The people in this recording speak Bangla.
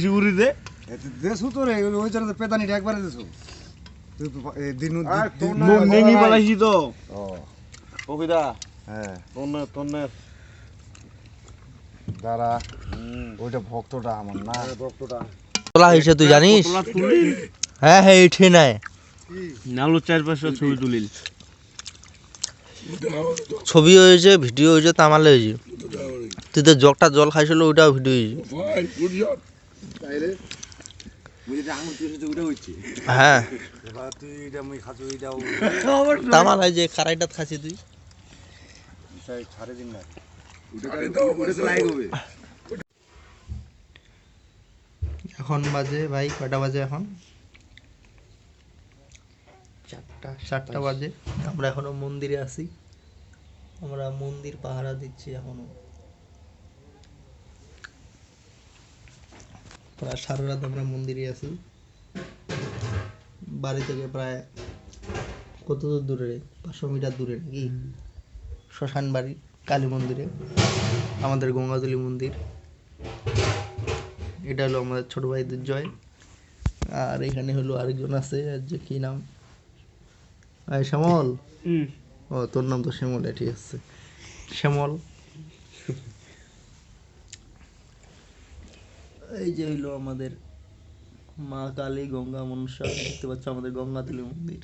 শিউরি দে দেশু তো রে ওই জন্য পেদানি একবারে দেশু তুই দিনু নেঙ্গি পালাইছি তো ও কবিতা হ্যাঁ তন্নে দাঁড়া ওইটা ভক্তটা আমার না ভক্তটা তোলা হয়েছে তুই জানিস? হ্যাঁ হ্যাঁ এঠে নাই নালু 4-5 ছবি তুলিল ছবি হয়েছে ভিডিও হয়েছে তামালে হয়েছে তুই তো জগটা জল খাইছিল ওইটাও ভিডিও হয়েছে হ্যাঁ তুই এটা মই খাচ্ছ এইটাও তামাল হয় যে খারাইটা খাচ্ছি তুই ছাড়ে দিন না এখন বাজে ভাই কয়টা বাজে এখন 4টা বাজে আমরা এখনো মন্দিরে আছি আমরা মন্দির পাহারা দিচ্ছি এখনো প্রায় সারা রাত আমরা মন্দিরে আছি বাড়ি থেকে প্রায় কত দূরে 500 মিটার দূরে নাকি শ্মশান বাড়ি কালী মন্দিরে আমাদের গঙ্গাতলী মন্দির এটা হলো আমাদের ছোট ভাই দুর্জয় আর এখানে হলো আরেকজন আছে যে কি নাম শ্যামল ও তোর নাম তো শ্যামল ঠিক আছে শ্যামল এই যে হইলো আমাদের মা কালী গঙ্গা মনসা দেখতে পাচ্ছ আমাদের গঙ্গাতলী মন্দির